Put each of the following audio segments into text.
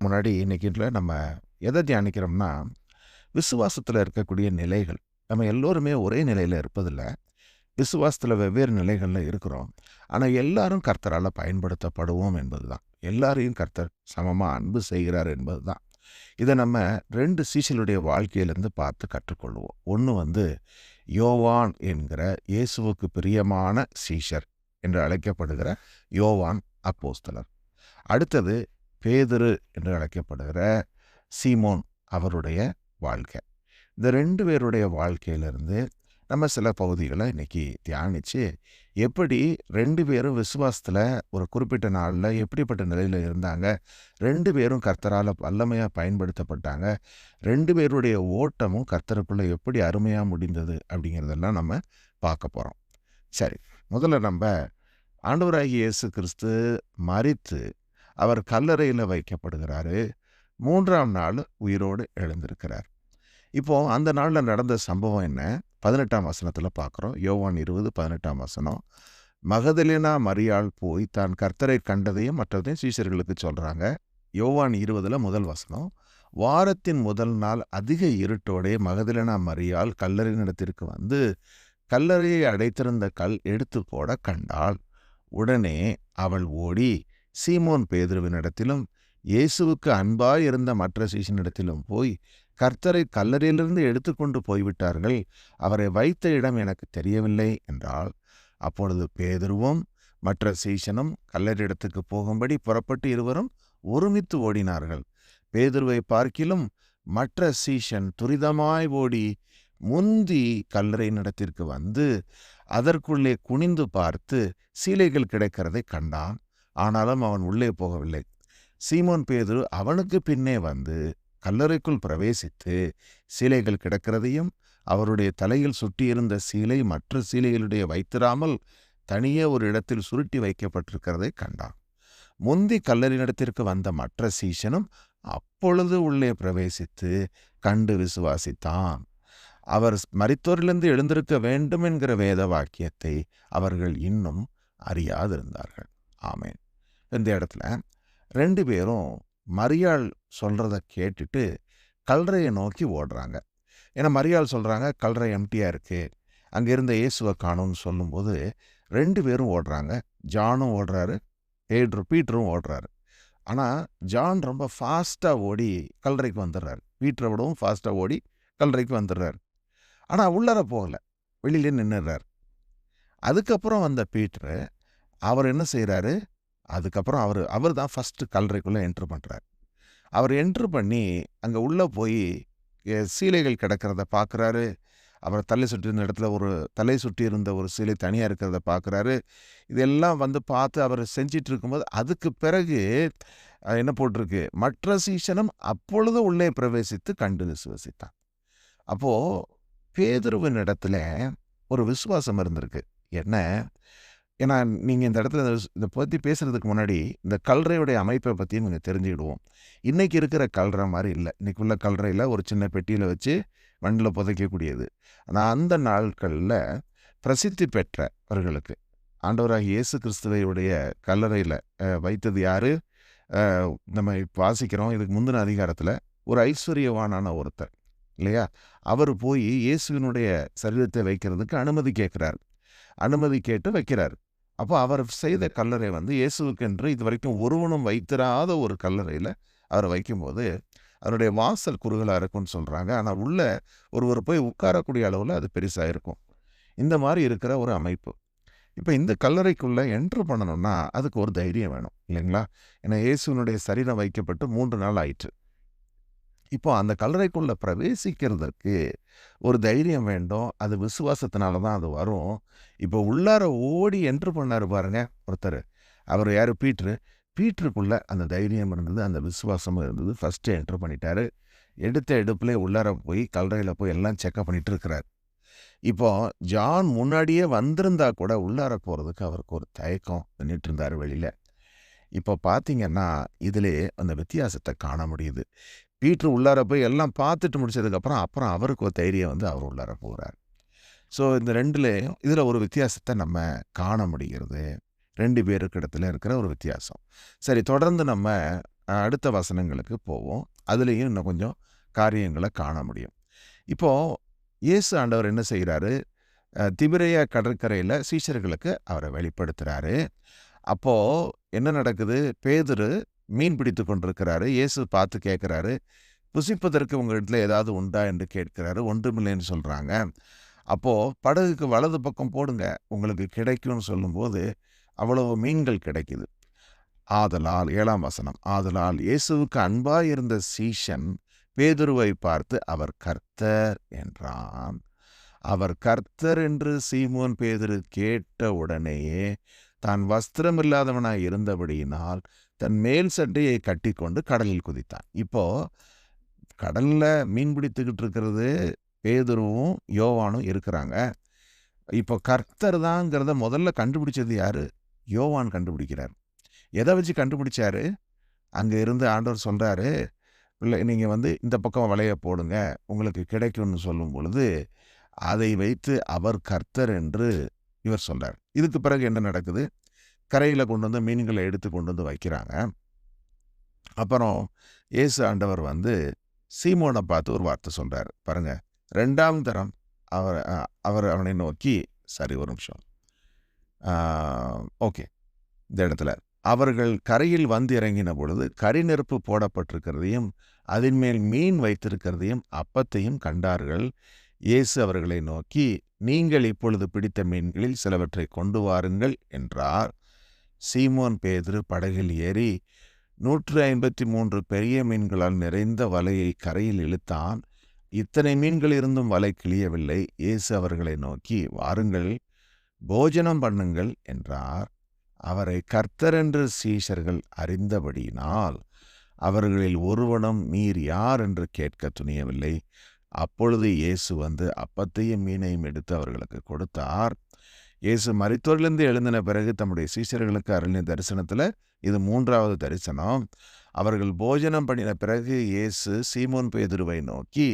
முன்னாடி இன்னைக்குல நம்ம எதை தியானிக்கிறோம்னா, விசுவாசத்துல இருக்கக்கூடிய நிலைகள். நம்ம எல்லோருமே ஒரே நிலையில இருப்பதில்ல. விசுவாசத்துல வெவ்வேறு நிலைகள்ல இருக்கிறோம். ஆனா எல்லாரும் கர்த்தரால பயன்படுத்தப்படுவோம் என்பதுதான். எல்லாரையும் கர்த்தர் சமமா அன்பு செய்கிறார் என்பதுதான். இத நம்ம 2 சீஷர்களுடைய வாழ்க்கையிலிருந்து பார்த்து கற்றுக்கொள்வோம். ஒண்ணு யோவான் என்கிற இயேசுவுக்கு பிரியமான சீஷர் என்று அழைக்கப்படுகிற யோவான் அப்போஸ்தலர். அடுத்தது பேதுரு என்று அழைக்கப்படுகிற சீமோன் அவருடைய வாழ்க்கை. இந்த 2 பேருடைய வாழ்க்கையிலிருந்து நம்ம சில பகுதிகளை இன்னைக்கு தியானிச்சு, எப்படி 2 பேரும் விசுவாசத்துல ஒரு குறிப்பிட்ட நாள்ல எப்படிப்பட்ட நிலையில இருந்தாங்க, 2 பேரும் கர்த்தரால வல்லமையா பயன்படுத்தப்பட்டாங்க, 2 பேருடைய ஓட்டமும் கர்த்தருக்குள்ள எப்படி அருமையா முடிந்தது அப்படிங்கிறதெல்லாம் நம்ம பார்க்க போறோம். சரி, முதல்ல நம்ம ஆண்டவராகிய இயேசு கிறிஸ்து மரித்து அவர் கல்லறையில வைக்கப்படுகிறாரு. 3ஆம் நாள் உயிரோடு எழுந்திருக்கிறார். இப்போ அந்த நாள்ல நடந்த சம்பவம் என்ன? 18ஆம் வசனத்துல பார்க்குறோம். யோவான் 20:18ஆம் வசனம். மகதலேனா மரியாள் போய் தான் கர்த்தரை கண்டதையும் மற்றதையும் சீஷர்களுக்கு சொல்றாங்க. யோவான் 20ல முதல் வசனம். வாரத்தின் முதல் நாள் அதிக இருட்டோடே மகதலேனா மரியாள் கல்லறையினிடத்திற்கு வந்து கல்லறையை அடைத்திருந்த கல் எடுத்து போட கண்டாள். உடனே அவள் ஓடி சீமோன் பேதுருவினிடத்திலும் இயேசுவுக்கு அன்பாய் இருந்த மற்ற சீஷனிடத்திலும் போய், கர்த்தரை கல்லறையிலிருந்து எடுத்துக்கொண்டு போய்விட்டார்கள், அவரை வைத்த இடம் எனக்கு தெரியவில்லை என்றாள். அப்பொழுது பேதுருவும் மற்ற சீஷனும் கல்லறையிடத்துக்கு போகும்படி புறப்பட்டு இருவரும் ஒருமித்து ஓடினார்கள். பேதுருவை பார்க்கிலும் மற்ற சீஷன் துரிதமாய் ஓடி முந்தி கல்லறையினிடத்திற்கு வந்து அதற்குள்ளே குனிந்து பார்த்து சீலைகள் கிடைக்கிறதை கண்டான். ஆனாலும் அவன் உள்ளே போகவில்லை. சீமோன் பேதுரு அவனுக்கு பின்னே வந்து கல்லறைக்குள் பிரவேசித்து சீலைகள் கிடக்கிறதையும் அவருடைய தலையில் சுட்டியிருந்த சீலை மற்ற சீலைகளுடைய வைத்திராமல் தனியே ஒரு இடத்தில் சுருட்டி வைக்கப்பட்டிருக்கிறதை கண்டான். முந்தி கல்லறையினிடத்திற்கு வந்த மற்ற சீஷனும் அப்பொழுது உள்ளே பிரவேசித்து கண்டு விசுவாசித்தான். அவர் மரித்தோரிலிருந்து எழுந்திருக்க வேண்டும் என்கிற வேத வாக்கியத்தை அவர்கள் இன்னும் அறியாதிருந்தார்கள். ஆமேன். இந்த இடத்துல 2 பேரும் மரியாள் சொல்றத கேட்டுட்டு கல்லறையை நோக்கி ஓடுறாங்க. ஏன்னா மரியாள் சொல்றாங்க, கல்லறை எம்டியா இருக்கு, அங்க இருந்த இயேசுவை காணும்னு சொல்லும்போது 2 பேரும் ஓடுறாங்க. ஜானும் ஓடுறாரு, பீட்டரும் ஓடுறாரு. ஆனா ஜான் ரொம்ப ஃபாஸ்டா ஓடி கல்லறைக்கு வந்துடுறாரு. பீட்டரை விடவும் ஃபாஸ்டா ஓடி கல்லறைக்கு வந்துடுறாரு. ஆனா உள்ளார போகல, வெளியிலே நின்னுறாரு. அதுக்கப்புறம் வந்த பீட்டரு அவர் என்ன செய்யறாரு, அதுக்கப்புறம் அவர் தான் ஃபர்ஸ்ட் கல்லறைக்குள்ள என்ட்ரு பண்றாரு. அவர் என்ட்ரு பண்ணி அங்க உள்ள போய் சீலைகள் கிடக்கிறத பார்க்குறாரு. அவர் தலை சுற்றியிருந்த இடத்துல தலை சுற்றி இருந்த ஒரு சீலை தனியா இருக்கிறத பார்க்குறாரு. இதெல்லாம் பார்த்து அவர் செஞ்சிட்டு இருக்கும்போது அதுக்கு பிறகு என்ன போட்டிருக்கு, மற்ற சீஷனும் அப்பொழுது உள்ளே பிரவேசித்து கண்டு விசுவசித்தான். அப்போ பேதுருவின் இடத்துல ஒரு விசுவாசம் இருந்திருக்கு. என்ன? ஏன்னா நீங்க இந்த இடத்துல இதை பற்றி பேசுறதுக்கு முன்னாடி இந்த கல்லறையுடைய அமைப்பை பற்றியும் நீங்கள் தெரிஞ்சுக்கிடுவோம். இன்னைக்கு இருக்கிற கல்லறை மாதிரி இல்லை. இன்னைக்கு உள்ள கல்லறையில் ஒரு சின்ன பெட்டியில் வச்சு மண்ணில் புதைக்கக்கூடியது. ஆனால் அந்த நாட்களில் பிரசித்தி பெற்றவர்களுக்கு ஆண்டவராகிய இயேசு கிறிஸ்துவையுடைய கல்லறையில் வைத்தது யாரு? நம்ம வாசிக்கிறோம் இதுக்கு முந்தின அதிகாரத்தில், ஒரு ஐஸ்வர்யவானான ஒருத்தர் இல்லையா, அவர் போய் இயேசுவினுடைய சரீரத்தை வைக்கிறதுக்கு அனுமதி கேட்குறார். அனுமதி கேட்டு வைக்கிறார். அப்போ அவர் செய்த கல்லறை இயேசுவுக்கென்று இதுவரைக்கும் ஒருவனும் வைத்திராத ஒரு கல்லறையில் அவர் வைக்கும்போது அதனுடைய வாசல் குறுகலாக இருக்கும்னு சொல்கிறாங்க. ஆனால் உள்ள ஒருவர் போய் உட்காரக்கூடிய அளவில் அது பெருசாக இருக்கும். இந்த மாதிரி இருக்கிற ஒரு அமைப்பு. இப்போ இந்த கல்லறைக்குள்ளே என்ட்ரு பண்ணணும்னா அதுக்கு ஒரு தைரியம் வேணும் இல்லைங்களா? ஏன்னா இயேசுவினுடைய சரீரம் வைக்கப்பட்டு 3 நாள் ஆயிற்று. இப்போ அந்த கல்லறைக்குள்ள பிரவேசிக்கிறதுக்கு ஒரு தைரியம் வேண்டும். அது விசுவாசத்தினால தான் அது வரும். இப்போ உள்ளார ஓடி என்ட்ரு பண்ணாரு பாருங்க ஒருத்தர். அவர் யாரு? பீட்ரு. பீட்ருக்குள்ள அந்த தைரியம் இருந்தது, அந்த விசுவாசமும் இருந்தது. ஃபர்ஸ்ட்டு என்ட்ரு பண்ணிட்டாரு. எடுத்த எடுப்புலே உள்ளார போய் கல்லறையில் போய் எல்லாம் செக்அப் பண்ணிட்டு இருக்கிறார். இப்போ ஜான் முன்னாடியே வந்திருந்தா கூட உள்ளார போகிறதுக்கு அவருக்கு ஒரு தயக்கம், நின்றுட்டு இருந்தார் வெளியில. இப்போ பார்த்தீங்கன்னா இதிலே அந்த வித்தியாசத்தை காண முடியுது. பீட்ரு உள்ளார போய் எல்லாம் பார்த்துட்டு முடிச்சதுக்கப்புறம் அவருக்கு ஒரு தைரியம் அவர் உள்ளார போகிறார். ஸோ இந்த 2லேயும் இதில் ஒரு வித்தியாசத்தை நம்ம காண முடிகிறது. 2 பேருக்கு இடத்துல இருக்கிற ஒரு வித்தியாசம். சரி, தொடர்ந்து நம்ம அடுத்த வசனங்களுக்கு போவோம். அதுலேயும் இன்னும் கொஞ்சம் காரியங்களை காண முடியும். இப்போது இயேசு ஆண்டவர் என்ன செய்கிறாரு, திபிரேயா கடற்கரையில் சீஷர்களுக்கு அவரை வெளிப்படுத்துகிறாரு. அப்போது என்ன நடக்குது, பேதுரு மீன் பிடித்து கொண்டிருக்கிறாரு. இயேசு பார்த்து கேட்குறாரு, புசிப்பதற்கு உங்கள் இடத்துல ஏதாவது உண்டா என்று கேட்கிறாரு. ஒன்றுமில்லைன்னு சொல்கிறாங்க. அப்போது படகுக்கு வலது பக்கம் போடுங்க, உங்களுக்கு கிடைக்கும்னு சொல்லும்போது அவ்வளவு மீன்கள் கிடைக்குது. ஆதலால் 7ஆம் வசனம், ஆதலால் இயேசுவுக்கு அன்பாய் இருந்த சீஷன் பேதுருவை பார்த்து அவர் கர்த்தர் என்றான். அவர் கர்த்தர் என்று சீமோன் பேதுரு கேட்ட உடனேயே தான் வஸ்திரமில்லாதவனாய் இருந்தபடியினால் தன் மேல் சட்டையை கட்டி கொண்டு கடலில் குதித்தான். இப்போ கடல்ல மீன் பிடித்துக்கிட்டு இருக்கிறது பேதுருவும் யோவானும் இருக்கிறாங்க. இப்போ கர்த்தர் தாங்கிறத முதல்ல கண்டுபிடிச்சது யாரு? யோவான் கண்டுபிடிக்கிறார். எதை வச்சு கண்டுபிடிச்சாரு? அங்கே இருந்து ஆண்டவர் சொல்கிறாரு, இல்லை நீங்கள் இந்த பக்கம் வலைய போடுங்க, உங்களுக்கு கிடைக்கும்னு சொல்லும் பொழுது அதை வைத்து அவர் கர்த்தர் என்று இவர் சொல்கிறார். இதுக்கு பிறகு என்ன நடக்குது, கரையில் கொண்டு வந்து மீன்களை எடுத்து கொண்டு வந்து வைக்கிறாங்க. அப்புறம் இயேசு ஆண்டவர் சீமோனை பார்த்து ஒரு வார்த்தை சொல்கிறார் பாருங்க. 2ஆம் தரம் அவர் அவனை நோக்கி, சரி ஒரு நிமிஷம், ஓகே, இந்த இடத்துல அவர்கள் கரையில் இறங்கின பொழுது கரி நெருப்பு போடப்பட்டிருக்கிறதையும் அதன் மேல் மீன் வைத்திருக்கிறதையும் அப்பத்தையும் கண்டார்கள். இயேசு அவர்களை நோக்கி, நீங்கள் இப்பொழுது பிடித்த மீன்களில் சிலவற்றை கொண்டு வாருங்கள் என்றார். சீமோன் பேதுரு படகில் ஏறி 153 பெரிய மீன்களால் நிறைந்த வலையை கரையில் இழுத்தான். இத்தனை மீன்கள் இருந்தும் வலை கிழியவில்லை. இயேசு அவர்களை நோக்கி, வாருங்கள், போஜனம் பண்ணுங்கள் என்றார். அவரை கர்த்தர் என்று சீஷர்கள் அறிந்தபடியினால் அவர்களில் ஒருவனும் நீர் யார் என்று கேட்க துணியவில்லை. அப்பொழுது இயேசு அப்பத்தையும் மீனையும் எடுத்து அவர்களுக்கு கொடுத்தார். இயேசு மரித்தோரிலிருந்து எழுந்தின பிறகு தம்முடைய சீஷர்களுக்கு அருளின தரிசனத்தில் இது 3வது தரிசனம். அவர்கள் போஜனம் பண்ணின பிறகு இயேசு சீமோன் பேதுருவை நோக்கி,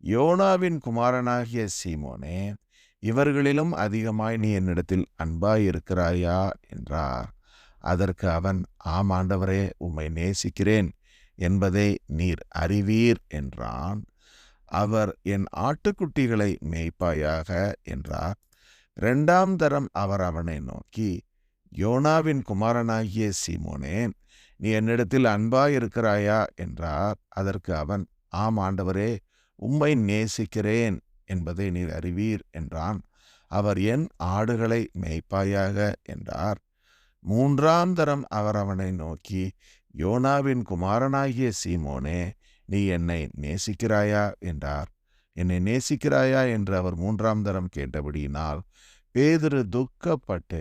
யோனாவின் குமாரனாகிய சீமோனே, இவர்களிலும் அதிகமாய் நீ என்னிடத்தில் அன்பாய் இருக்கிறாயா என்றார். அதற்கு அவன், ஆம் ஆண்டவரே, உம்மை நேசிக்கிறேன் என்பதை நீர் அறிவீர் என்றான். அவர், என் ஆட்டுக்குட்டிகளை மேய்ப்பாயாக என்றார். 2ஆம் தரம் அவர் அவனை நோக்கி, யோனாவின் குமாரனாகிய சீமோனே, நீ என்னிடத்தில் அன்பாய் இருக்கிறாயா என்றார். அதற்கு அவன், ஆம் ஆண்டவரே, உம்மை நேசிக்கிறேன் என்பதை நீர் அறிவீர் என்றான். அவர், என் ஆடுகளை மேய்ப்பாயாக என்றார். 3ஆம் தரம் அவர் அவனை நோக்கி, யோனாவின் குமாரனாகிய சீமோனே, நீ என்னை நேசிக்கிறாயா என்றார். என்னை நேசிக்கிறாயா என்று அவர் 3ஆம் தரம் கேட்டபடியினால் பேதுரு துக்கப்பட்டு,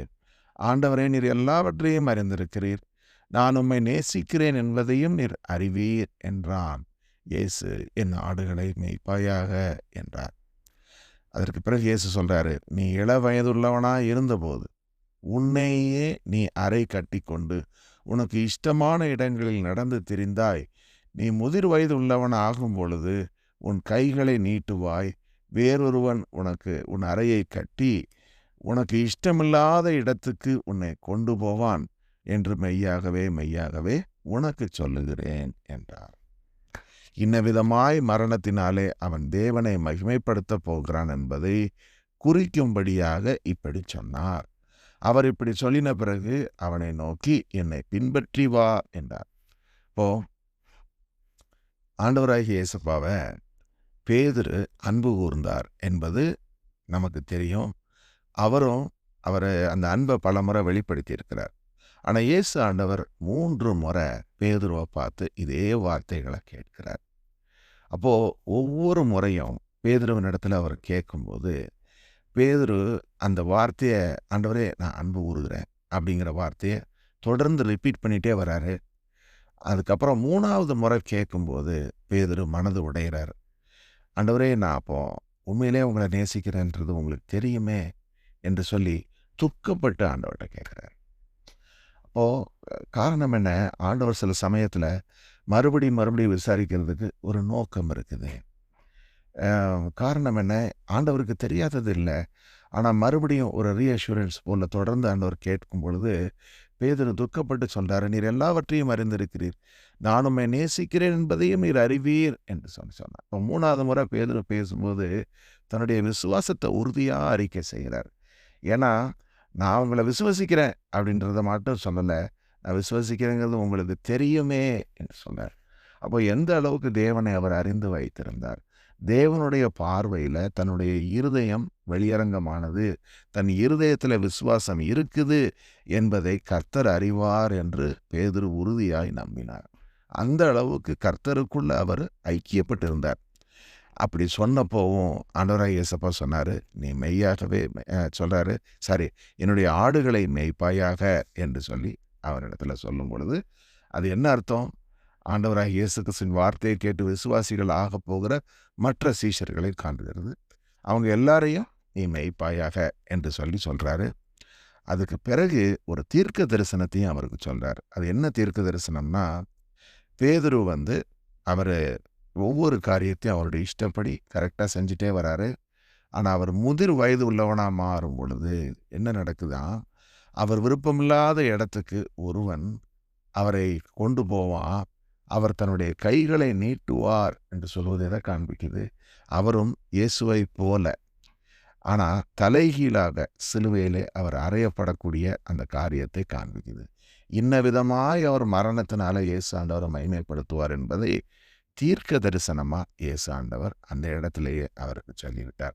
ஆண்டவரே, நீர் எல்லாவற்றையும் அறிந்திருக்கிறீர், நான் உம்மை நேசிக்கிறேன் என்பதையும் நீர் அறிவீர் என்றான். இயேசு, என் ஆடுகளை மேய்ப்பாயாக என்றார். அதற்கு பிறகு இயேசு சொல்றாரு, நீ இள வயதுள்ளவனாய் இருந்தபோது உன்னையே நீ அறை கட்டி கொண்டு உனக்கு இஷ்டமான இடங்களில் நடந்து திரிந்தாய். நீ முதிர் வயது உள்ளவன் ஆகும் பொழுது உன் கைகளை நீட்டுவாய், வேறொருவன் உனக்கு உன் அறையை கட்டி உனக்கு இஷ்டமில்லாத இடத்துக்கு உன்னை கொண்டு போவான் என்று மெய்யாகவே மெய்யாகவே உனக்கு சொல்லுகிறேன் என்றார். இன்னவிதமாய் மரணத்தினாலே அவன் தேவனை மகிமைப்படுத்தப் போகிறான் என்பதை குறிக்கும்படியாக இப்படி சொன்னார். அவர் இப்படி சொல்லின பிறகு அவனை நோக்கி, என்னை பின்பற்றி வா என்றார். இப்போ ஆண்டவராகிய இயேசுப்பாவை பேதுரு அன்பு கூர்ந்தார் என்பது நமக்கு தெரியும். அவரும் அவரை அந்த அன்பை பலமுறை வெளிப்படுத்தி இருக்கிறார். ஆனால் இயேசு ஆண்டவர் 3 முறை பேதுருவை பார்த்து இதே வார்த்தைகளை கேட்கிறார். அப்போது ஒவ்வொரு முறையும் பேதுருவின் இடத்துல அவர் கேட்கும்போது பேதுரு அந்த வார்த்தையை, ஆண்டவரே நான் அன்பு கூறுகிறேன் அப்படிங்கிற வார்த்தையை தொடர்ந்து ரிப்பீட் பண்ணிகிட்டே வராரு. அதுக்கப்புறம் 3வது முறை கேட்கும்போது பேதுரு மனது உடைகிறார். ஆண்டவரே, நான் அப்போ உண்மையிலே உங்களை நேசிக்கிறேன்றது உங்களுக்கு தெரியுமே என்று சொல்லி துக்கப்பட்டு ஆண்டவர்கிட்ட கேட்குறார். அப்போது காரணம் என்ன? ஆண்டவர் சில சமயத்தில் மறுபடியும் விசாரிக்கிறதுக்கு ஒரு நோக்கம் இருக்குது. காரணம் என்ன? ஆண்டவருக்கு தெரியாதது இல்லை. ஆனால் மறுபடியும் ஒரு ரீஅஷூரன்ஸ் போல் தொடர்ந்து ஆண்டவர் கேட்கும் பொழுது பேதுரு துக்கப்பட்டு சொல்றாரு, நீர் எல்லாவற்றையும் அறிந்திருக்கிறீர், நான் உம்மை நேசிக்கிறேன் என்பதையும் நீர் அறிவீர் என்று சொன்னார். இப்போ 3வது முறை பேதுரு பேசும்போது தன்னுடைய விசுவாசத்தை உறுதியா அறிக்கை செய்கிறார். ஏன்னா, நான் உங்களை விசுவசிக்கிறேன் அப்படின்றத மட்டும் சொல்லலை, நான் விசுவசிக்கிறேங்கிறது உங்களுக்கு தெரியுமே என்று சொன்னார். அப்போ எந்த அளவுக்கு தேவனை அவர் அறிந்து வைத்திருந்தார். தேவனுடைய பார்வையில் தன்னுடைய இருதயம் வெளியரங்கமானது, தன் இருதயத்தில் விசுவாசம் இருக்குது என்பதை கர்த்தர் அறிவார் என்று பேதுரு உறுதியாய் நம்பினார். அந்த அளவுக்கு கர்த்தருக்குள்ள அவர் ஐக்கியப்பட்டிருந்தார். அப்படி சொன்னப்போவும் ஆண்டவராகிய இயேசப்பா சொன்னார், நீ மெய்யாகவே சொல்கிறாரு, சரி என்னுடைய ஆடுகளை மேய்ப்பாயாக என்று சொல்லி அவரிடத்துல சொல்லும் பொழுது அது என்ன அர்த்தம்? ஆண்டவராகிய இயேசு கிறிஸ்துவின் வார்த்தையை கேட்டு விசுவாசிகள் ஆக போகிற மற்ற சீஷர்களை காண்கிறது. அவங்க எல்லாரையும் நீ மெய்ப்பாயாக என்று சொல்லி சொல்கிறாரு. அதுக்கு பிறகு ஒரு தீர்க்க தரிசனத்தையும் அவருக்கு சொல்கிறார். அது என்ன தீர்க்க தரிசனம்னா, பேதுரு அவர் ஒவ்வொரு காரியத்தையும் அவருடைய இஷ்டப்படி கரெக்டாக செஞ்சுட்டே வராரு. ஆனால் அவர் முதிர் வயது உள்ளவனாக மாறும் பொழுது என்ன நடக்குதான், அவர் விருப்பமில்லாத இடத்துக்கு ஒருவன் அவரை கொண்டு போவான். அவர் தன்னுடைய கைகளை நீட்டுவார் என்று சொல்வது எதை காண்பிக்குது? அவரும் இயேசுவை போல, ஆனால் தலைகீழாக சிலுவையிலே அவர் அறையப்படக்கூடிய அந்த காரியத்தை காண்பிக்குது. இன்ன விதமாய் அவர் மரணத்தினால இயேசு ஆண்டவரை மகிமைப்படுத்துவார் என்பதை தீர்க்க தரிசனமாக இயேசு ஆண்டவர் அந்த இடத்திலேயே அவருக்கு சொல்லிவிட்டார்.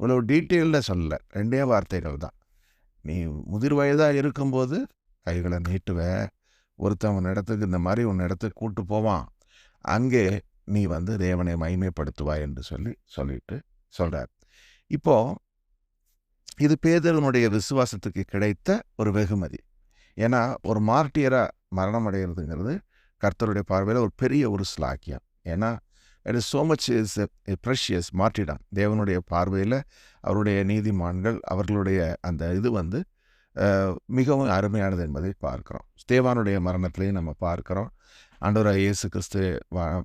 இவ்வளவு டீட்டெயில்டாக சொல்லலை, 2 வார்த்தைகள் தான். நீ முதிர் வயதாக இருக்கும்போது கைகளை நீட்டுவ, ஒருத்தன் உன் இடத்துக்கு இந்த மாதிரி உன் இடத்துக்கு கூட்டு போவான், அங்கே நீ தேவனை மகிமைப்படுத்துவாய் என்று சொல்லிட்டு சொல்கிறார். இப்போது இது பேதுருவினுடைய விசுவாசத்துக்கு கிடைத்த ஒரு வெகுமதி. ஏன்னா ஒரு மார்ட்டியராக மரணம் அடைகிறதுங்கிறது கர்த்தருடைய பார்வையில் ஒரு பெரிய ஒரு ஸ்லாக்கியம். ஏன்னா it is so much is a precious martyrdom. தேவனுடைய பார்வையில் அவருடைய நீதிமான்கள் அவர்களுடைய அந்த இது மிகவும் அருமையானது என்பதை பார்க்குறோம். ஸ்தேவானுடைய மரணத்திலையும் நம்ம பார்க்குறோம். ஆண்டவராகிய இயேசு கிறிஸ்து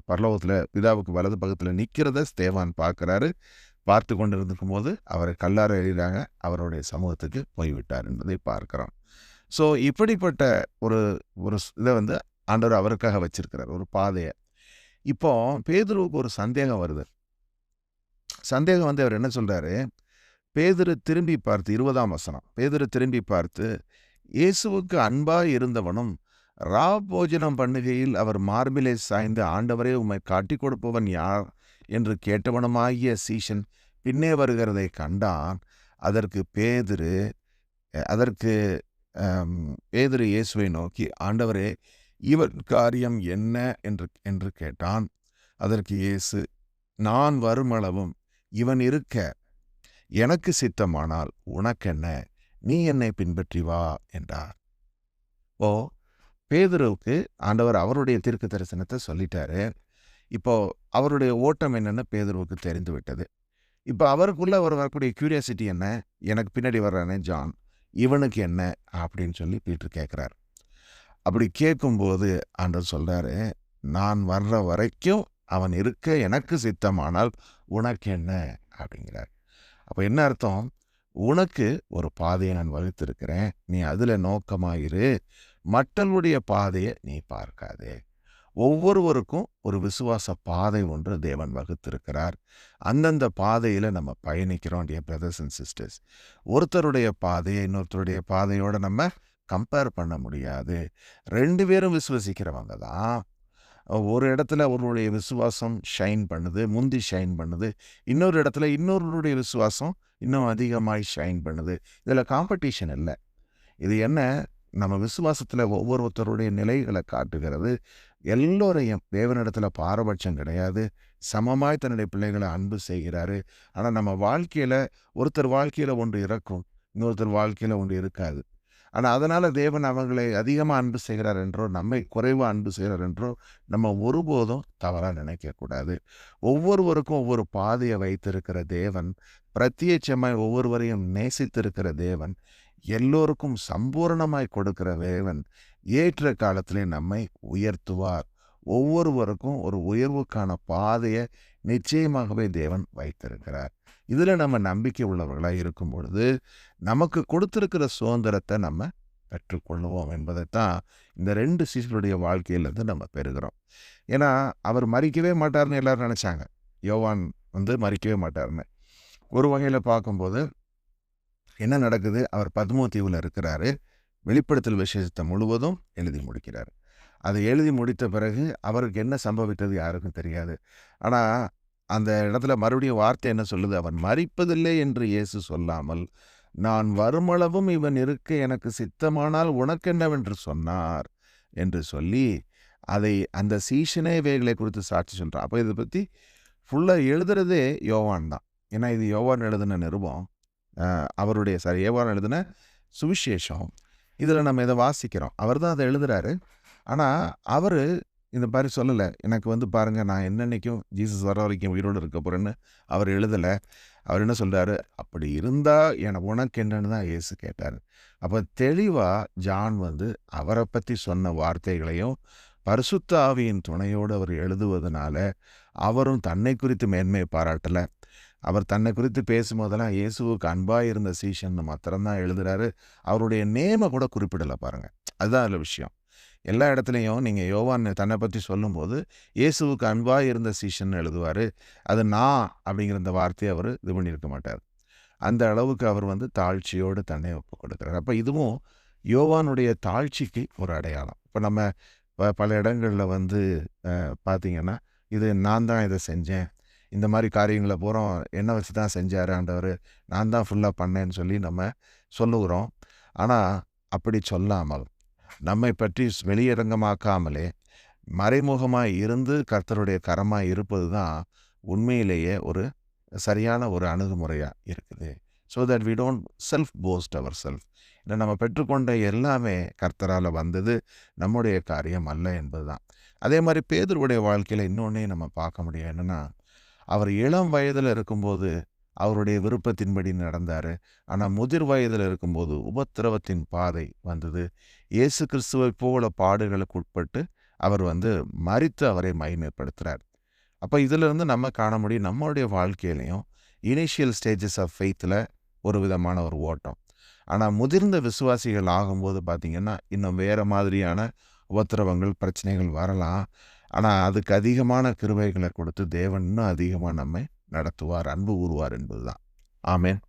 பரலோகத்தில் பிதாவுக்கு வலது பக்கத்தில் நிற்கிறத ஸ்தேவான் பார்க்குறாரு. பார்த்து கொண்டு இருந்திருக்கும் போது அவரை கல்லார எழுதிறாங்க, அவருடைய சமூகத்துக்கு போய்விட்டார் என்பதை பார்க்குறோம். ஸோ இப்படிப்பட்ட ஒரு ஒரு இதை ஆண்டவர் அவருக்காக வச்சிருக்கிறார், ஒரு பாதையை. இப்போ பேதுருவுக்கு ஒரு சந்தேகம் வருது. சந்தேகம் அவர் என்ன சொல்கிறாரு, பேதுரு திரும்பி பார்த்து 20ஆம் வசனம், பேதுரு திரும்பி பார்த்து இயேசுவுக்கு அன்பாய் இருந்தவனும் போஜனம் பண்ணுகையில் அவர் மார்பிலே சாய்ந்து ஆண்டவரே உம்மை காட்டி கொடுப்பவன் யார் என்று கேட்டவனுமாகிய சீஷன் பின்னே வருகிறதை கண்டான். அதற்கு பேதுரு இயேசுவை நோக்கி, ஆண்டவரே இவன் காரியம் என்ன என்று கேட்டான். அதற்கு இயேசு, நான் வருமளவும் இவன் இருக்க எனக்கு சித்தமானால் உனக்கென்ன, நீ என்னை பின்பற்றி வா என்றார். பேதுருவுக்கு ஆண்டவர் அவருடைய தீர்க்க தரிசனத்தை சொல்லிட்டாரு. இப்போ அவருடைய ஓட்டம் என்னன்னு பேதுருவுக்கு தெரிந்து விட்டது. இப்போ அவருக்குள்ள வரக்கூடிய கியூரியாசிட்டி என்ன, எனக்கு பின்னாடி வர்றானே ஜான், இவனுக்கு என்ன அப்படின்னு சொல்லி பீட்டர் கேட்குறார். அப்படி கேட்கும்போது ஆண்டவர் சொல்கிறாரு, நான் வர்ற வரைக்கும் அவன் இருக்க எனக்கு சித்தமானால் உனக்கு என்ன அப்படிங்கிறார். அப்போ என்ன அர்த்தம்? உனக்கு ஒரு பாதையை நான் வகுத்திருக்கிறேன், நீ அதில் நோக்கமாயிரு, மற்றவருடைய பாதையை நீ பார்க்காதே. ஒவ்வொருவருக்கும் ஒரு விசுவாச பாதை ஒன்று தேவன் வகுத்திருக்கிறார். அந்தந்த பாதையில் நம்ம பயணிக்கிறோம். டியர் பிரதர்ஸ் அண்ட் சிஸ்டர்ஸ், ஒருத்தருடைய பாதையை இன்னொருத்தருடைய பாதையோடு நம்ம கம்பேர் பண்ண முடியாது. 2 பேரும் விசுவசிக்கிறவங்க தான். ஒரு இடத்துல அவருடைய விசுவாசம் ஷைன் பண்ணுது, முந்தி ஷைன் பண்ணுது. இன்னொரு இடத்துல இன்னொருடைய விசுவாசம் இன்னும் அதிகமாக ஷைன் பண்ணுது. இதில் காம்படிஷன் இல்லை. இது என்ன, நம்ம விசுவாசத்தில் ஒவ்வொருத்தருடைய நிலைகளை காட்டுகிறது. எல்லோரையும் தேவனிடத்தில் பாரபட்சம் கிடையாது, சமமாய் தன்னுடைய பிள்ளைகளை அன்பு செய்கிறாரு. ஆனால் நம்ம வாழ்க்கையில் ஒருத்தர் வாழ்க்கையில் ஒன்று இருக்கும், இன்னொருத்தர் வாழ்க்கையில் ஒன்று இருக்காது. ஆனால் அதனால் தேவன் அவங்களை அதிகமாக அன்பு செய்கிறார் என்றோ நம்மை குறைவாக அன்பு செய்கிறார் என்றோ நம்ம ஒருபோதும் தவறாக நினைக்கக்கூடாது. ஒவ்வொருவருக்கும் ஒவ்வொரு பாதையை வைத்திருக்கிற தேவன், பிரத்யட்சமாய் ஒவ்வொருவரையும் நேசித்திருக்கிற தேவன், எல்லோருக்கும் சம்பூர்ணமாய் கொடுக்கிற தேவன் ஏற்ற காலத்திலே நம்மை உயர்த்துவார். ஒவ்வொருவருக்கும் ஒரு உயர்வுக்கான பாதையை நிச்சயமாகவே தேவன் வைத்திருக்கிறார். இதில் நம்ம நம்பிக்கை உள்ளவர்களாக இருக்கும் பொழுது நமக்கு கொடுத்திருக்கிற சுதந்திரத்தை நம்ம பெற்றுக்கொள்ளுவோம் என்பதைத்தான் இந்த 2 சீஷருடைய வாழ்க்கையிலேருந்து நம்ம பெறுகிறோம். ஏன்னா அவர் மரிக்கவே மாட்டார்னு எல்லாரும் நினச்சாங்க. யோவான் வந்து மரிக்கவே மாட்டார்னு. ஒரு வகையில் பார்க்கும்போது என்ன நடக்குது? அவர் பத்மோ தீவில் இருக்கிறாரு. வெளிப்படுத்தல் விசேஷத்தை முழுவதும் எழுதி முடிக்கிறார். அதை எழுதி முடித்த பிறகு அவருக்கு என்ன சம்பவித்தது யாருக்கும் தெரியாது. ஆனால் அந்த இடத்துல மறுபடியும் வார்த்தை என்ன சொல்லுது? அவன் மரிப்பதில்லை என்று இயேசு சொல்லாமல், நான் வருமளவும் இவன் இருக்க எனக்கு சித்தமானால் உனக்கென்னவென்று சொன்னார் என்று சொல்லி, அதை அந்த சீஷனே இவைகளை குறித்து சாட்சி சொல்கிறான். அப்போ இதை பற்றி ஃபுல்லாக எழுதுறதே யோவான் தான். ஏன்னா இது யோவான் எழுதின நிருபம். அவருடைய யோவான் எழுதின சுவிசேஷம். இதில் நம்ம இதை வாசிக்கிறோம். அவர் தான் அதை எழுதுறாரு. ஆனால் அவர் இந்த மாதிரி சொல்லலை, எனக்கு வந்து பாருங்கள் நான் என்னன்னைக்கும் ஜீசஸ் வர வரைக்கும் உயிரோடு இருக்க போகிறேன்னு அவர் எழுதலை. அவர் என்ன சொல்கிறாரு? அப்படி இருந்தால் எனக்கு உனக்கு என்னன்னு தான் இயேசு கேட்டார். அப்போ தெளிவாக ஜான் வந்து அவரை பற்றி சொன்ன வார்த்தைகளையும் பரிசுத்த ஆவியின் துணையோடு அவர் எழுதுவதனால அவரும் தன்னை குறித்து மேன்மையை பாராட்டலை. அவர் தன்னை குறித்து பேசும்போதெல்லாம் இயேசுவுக்கு அன்பாக இருந்த சீஷன் மாத்திரம்தான் எழுதுகிறாரு. அவருடைய நேமை கூட குறிப்பிடலை பாருங்கள். அதுதான் அதில் விஷயம். எல்லா இடத்துலையும் நீங்கள் யோவான் தன்னை பற்றி சொல்லும்போது இயேசுவுக்கு அன்பாக இருந்த சீஷன் எழுதுவார். அது நான் அப்படிங்கிற இந்த வார்த்தையை அவர் இது பண்ணியிருக்க மாட்டார். அந்த அளவுக்கு அவர் வந்து தாழ்ச்சியோடு தன்னை ஒப்பு கொடுக்குறார். அப்போ இதுவும் யோவானுடைய தாழ்ச்சிக்கு ஒரு அடையாளம். இப்போ நம்ம பல இடங்களில் வந்து பார்த்திங்கன்னா, இது நான் தான் இதை செஞ்சேன், இந்த மாதிரி காரியங்களை பூரா என்ன வச்சு தான் செஞ்சார் ஆண்டவர், நான் தான் ஃபுல்லாக பண்ணேன்னு சொல்லி நம்ம சொல்லுகிறோம். ஆனால் அப்படி சொல்லாமல், நம்மை பற்றி வெளியரங்கமாக்காமலே மறைமுகமாக இருந்து கர்த்தருடைய கரமாக இருப்பது தான் உண்மையிலேயே ஒரு சரியான ஒரு அணுகுமுறையாக இருக்குது. So that we don't self boast ourselves. இல்லை, நம்ம பெற்றுக்கொண்ட எல்லாமே கர்த்தரால் வந்தது, நம்முடைய காரியம் அல்ல என்பது தான். அதே மாதிரி பேதுருவுடைய வாழ்க்கையில் இன்னொன்னே நம்ம பார்க்க முடியும். என்னென்னா, அவர் இளம் வயதில் இருக்கும்போது அவருடைய விருப்பத்தின்படி நடந்தார். ஆனால் முதிர் வயதில் இருக்கும்போது உபத்திரவத்தின் பாதை வந்தது. இயேசு கிறிஸ்துவை போல பாடுகளுக்கு உட்பட்டு அவர் வந்து மரித்து அவரை மகிமைப்படுத்துகிறார். அப்போ இதிலிருந்து நம்ம காண முடியும், நம்மளுடைய வாழ்க்கையிலையும் இனிஷியல் ஸ்டேஜஸ் ஆஃப் ஃபெய்த்தில் ஒரு விதமான ஒரு ஓட்டம். ஆனால் முதிர்ந்த விசுவாசிகள் ஆகும்போது பார்த்திங்கன்னா இன்னும் வேறு மாதிரியான உபத்திரவங்கள், பிரச்சனைகள் வரலாம். ஆனால் அதுக்கு அதிகமான கிருபைகளை கொடுத்து தேவன் இன்னும் அதிகமாக நம்மை நடத்துவார், அன்பு கூறுவார் என்பது தான். ஆமென்.